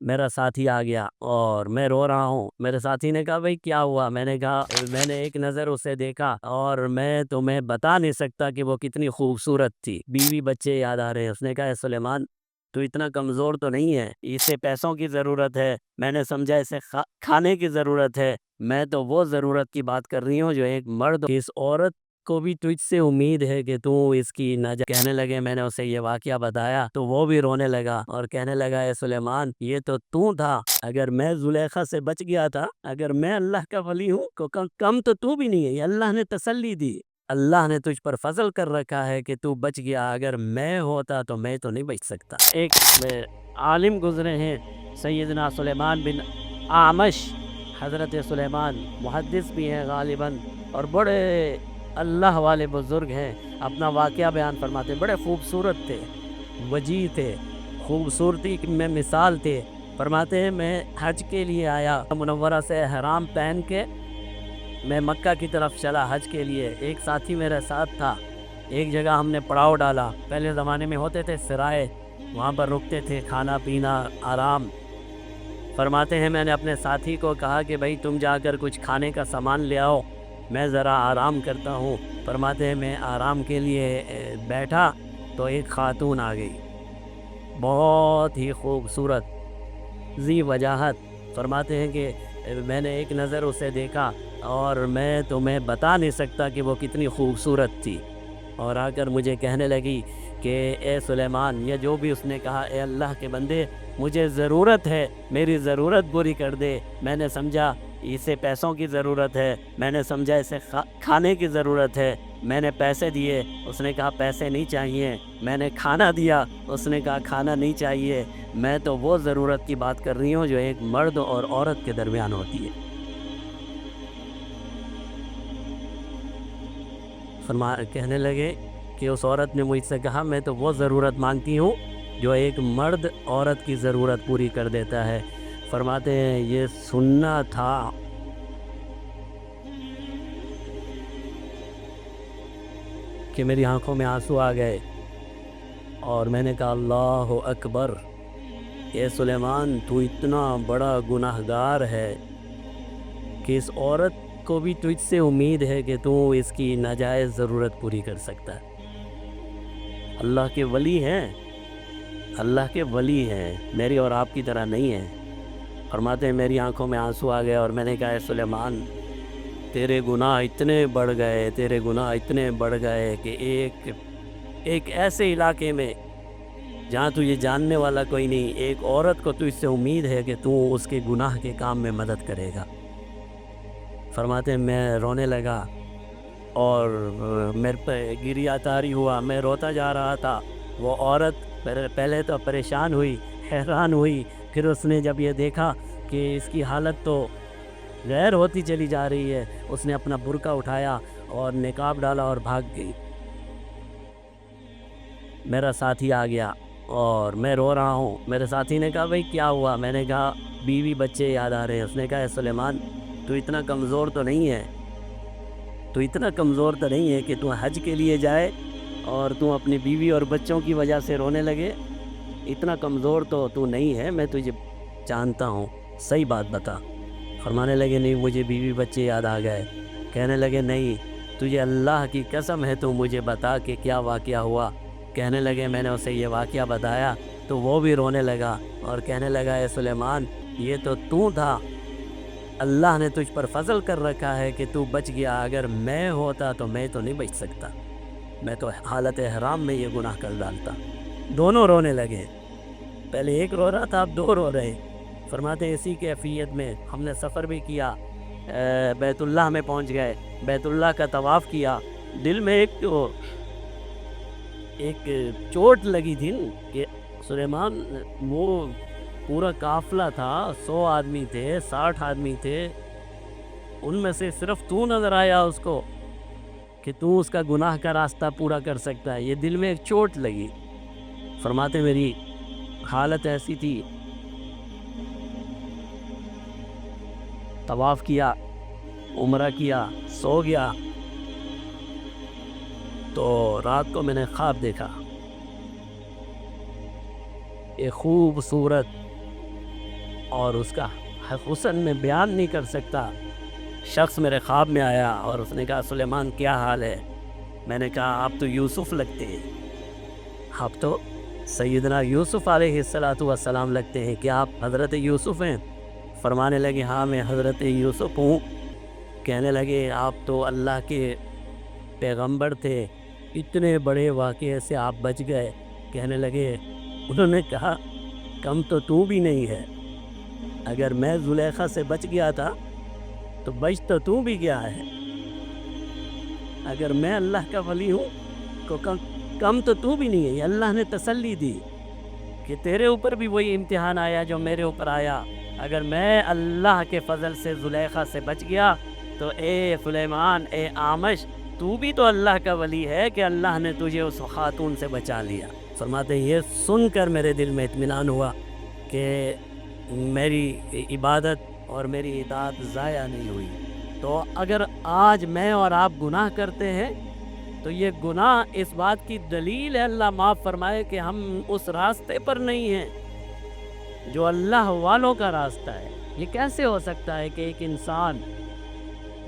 میرا ساتھی آ گیا اور میں رو رہا ہوں۔ میرے ساتھی نے کہا بھائی کیا ہوا؟ میں نے کہا میں نے ایک نظر اسے دیکھا اور میں تمہیں بتا نہیں سکتا کہ وہ کتنی خوبصورت تھی، بیوی بچے یاد آ رہے ہیں۔ اس نے کہا اے سلیمان تو اتنا کمزور تو نہیں ہے، اسے پیسوں کی ضرورت ہے، میں نے سمجھا اسے کھانے کی ضرورت ہے، میں تو وہ ضرورت کی بات کر رہی ہوں جو ایک مرد اس عورت کو بھی تجھ سے امید ہے کہ تو اس کی کہنے لگے میں نے اسے یہ واقعہ بتایا تو وہ بھی رونے لگا اور کہنے لگا اے سلیمان یہ تو تھا، اگر میں زلیخا سے بچ گیا تھا، اگر میں اللہ کا ولی ہوں تو کم تو بھی نہیں ہے، یہ اللہ نے تسلی دی، اللہ نے تجھ پر فضل کر رکھا ہے کہ تو بچ گیا، اگر میں ہوتا تو میں تو نہیں بچ سکتا۔ ایک عالم گزرے ہیں سیدنا سلیمان بن آمش، حضرت سلیمان محدث بھی ہیں غالباً اور بڑے اللہ والے بزرگ ہیں، اپنا واقعہ بیان فرماتے ہیں، بڑے خوبصورت تھے، وجیح تھے، خوبصورتی میں مثال تھے۔ فرماتے ہیں میں حج کے لیے آیا، منورہ سے احرام پہن کے میں مکہ کی طرف چلا حج کے لیے، ایک ساتھی میرے ساتھ تھا، ایک جگہ ہم نے پڑاؤ ڈالا، پہلے زمانے میں ہوتے تھے سرائے، وہاں پر رکتے تھے، کھانا پینا آرام۔ فرماتے ہیں میں نے اپنے ساتھی کو کہا کہ بھائی تم جا کر کچھ کھانے کا سامان لے آؤ، میں ذرا آرام کرتا ہوں۔ فرماتے ہیں میں آرام کے لیے بیٹھا تو ایک خاتون آ گئی، بہت ہی خوبصورت ذی وجاہت۔ فرماتے ہیں کہ میں نے ایک نظر اسے دیکھا اور میں تمہیں بتا نہیں سکتا کہ وہ کتنی خوبصورت تھی، اور آ کر مجھے کہنے لگی کہ اے سلیمان، یہ جو بھی اس نے کہا، اے اللہ کے بندے مجھے ضرورت ہے، میری ضرورت پوری کر دے۔ میں نے سمجھا اسے پیسوں کی ضرورت ہے، میں نے سمجھا اسے کھانے کی ضرورت ہے، میں نے پیسے دیے، اس نے کہا پیسے نہیں چاہیے، میں نے کھانا دیا، اس نے کہا کھانا نہیں چاہیے، میں تو وہ ضرورت کی بات کر رہی ہوں جو ایک مرد اور عورت کے درمیان ہوتی ہے۔ کہنے لگے کہ اس عورت نے مجھ سے کہا میں تو وہ ضرورت مانگتی ہوں جو ایک مرد عورت کی ضرورت پوری کر دیتا ہے۔ فرماتے ہیں یہ سننا تھا کہ میری آنکھوں میں آنسو آ گئے اور میں نے کہا اللہ اکبر، اے سلیمان تو اتنا بڑا گناہگار ہے کہ اس عورت کو بھی تجھ سے امید ہے کہ تو اس کی ناجائز ضرورت پوری کر سکتا ہے۔ اللہ کے ولی ہیں، اللہ کے ولی ہیں، میری اور آپ کی طرح نہیں ہیں۔ فرماتے ہیں میری آنکھوں میں آنسو آ گئے اور میں نے کہا اے سلیمان تیرے گناہ اتنے بڑھ گئے، تیرے گناہ اتنے بڑھ گئے کہ ایک ایسے علاقے میں جہاں تو یہ جاننے والا کوئی نہیں، ایک عورت کو تو اس سے امید ہے کہ تو اس کے گناہ کے کام میں مدد کرے گا۔ فرماتے ہیں میں رونے لگا اور میرے پہ گریہ طاری ہوا، میں روتا جا رہا تھا۔ وہ عورت پہلے تو پریشان ہوئی، حیران ہوئی، پھر اس نے جب یہ دیکھا کہ اس کی حالت تو غیر ہوتی چلی جا رہی ہے، اس نے اپنا برقع اٹھایا اور نقاب ڈالا اور بھاگ گئی۔ میرا ساتھی آ گیا اور میں رو رہا ہوں۔ میرے ساتھی نے کہا بھائی کیا ہوا؟ میں نے کہا بیوی بچے یاد آ رہے ہیں۔ اس نے کہا اے سلیمان تو اتنا کمزور تو نہیں ہے، تو اتنا کمزور تو نہیں ہے کہ تو حج کے لیے جائے اور تو اپنی بیوی اور بچوں کی وجہ سے رونے لگے، اتنا کمزور تو نہیں ہے، میں تجھے جانتا ہوں، صحیح بات بتا۔ فرمانے لگے نہیں مجھے بیوی بچے یاد آ گئے۔ کہنے لگے نہیں تجھے اللہ کی قسم ہے تو مجھے بتا کہ کیا واقعہ ہوا۔ کہنے لگے میں نے اسے یہ واقعہ بتایا تو وہ بھی رونے لگا اور کہنے لگا اے سلیمان یہ تو تھا، اللہ نے تجھ پر فضل کر رکھا ہے کہ تو بچ گیا، اگر میں ہوتا تو میں تو نہیں بچ سکتا، میں تو حالت احرام میں یہ گناہ کر ڈالتا۔ دونوں رونے لگے، پہلے ایک رو رہا تھا اب دو رو رہے۔ فرماتے ہیں اسی کیفیت میں ہم نے سفر بھی کیا، بیت اللہ میں پہنچ گئے، بیت اللہ کا طواف کیا، دل میں ایک چوٹ لگی تھی کہ سلیمان وہ پورا قافلہ تھا، 100 آدمی تھے، 60 آدمی تھے، ان میں سے صرف تو نظر آیا اس کو کہ تو اس کا گناہ کا راستہ پورا کر سکتا ہے، یہ دل میں ایک چوٹ لگی۔ فرماتے میری حالت ایسی تھی، طواف کیا، عمرہ کیا، سو گیا تو رات کو میں نے خواب دیکھا، ایک خوبصورت اور اس کا حسن میں بیان نہیں کر سکتا۔ شخص میرے خواب میں آیا اور اس نے کہا سلیمان کیا حال ہے؟ میں نے کہا آپ تو یوسف لگتے ہیں، آپ تو سیدنا یوسف علیہ السلام لگتے ہیں، کیا آپ حضرت یوسف ہیں؟ فرمانے لگے ہاں میں حضرت یوسف ہوں۔ کہنے لگے آپ تو اللہ کے پیغمبر تھے، اتنے بڑے واقعے سے آپ بچ گئے۔ کہنے لگے، انہوں نے کہا کم تو بھی نہیں ہے، اگر میں زلیخا سے بچ گیا تھا تو بچ تو بھی گیا ہے، اگر میں اللہ کا ولی ہوں تو کم تو بھی نہیں ہے۔ یہ اللہ نے تسلی دی کہ تیرے اوپر بھی وہی امتحان آیا جو میرے اوپر آیا، اگر میں اللہ کے فضل سے زلیخا سے بچ گیا تو اے سلیمان، اے آمش، تو بھی تو اللہ کا ولی ہے کہ اللہ نے تجھے اس خاتون سے بچا لیا۔ فرماتے ہیں یہ سن کر میرے دل میں اطمینان ہوا کہ میری عبادت اور میری اطاعت ضائع نہیں ہوئی۔ تو اگر آج میں اور آپ گناہ کرتے ہیں تو یہ گناہ اس بات کی دلیل ہے، اللہ معاف فرمائے، کہ ہم اس راستے پر نہیں ہیں جو اللہ والوں کا راستہ ہے۔ یہ کیسے ہو سکتا ہے کہ ایک انسان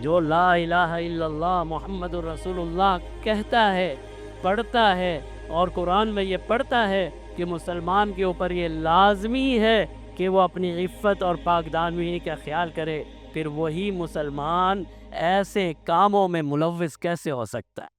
جو لا الہ الا اللہ محمد الرسول اللہ کہتا ہے، پڑھتا ہے، اور قرآن میں یہ پڑھتا ہے کہ مسلمان کے اوپر یہ لازمی ہے کہ وہ اپنی عفت اور پاک دامنی کا خیال کرے، پھر وہی مسلمان ایسے کاموں میں ملوث کیسے ہو سکتا ہے؟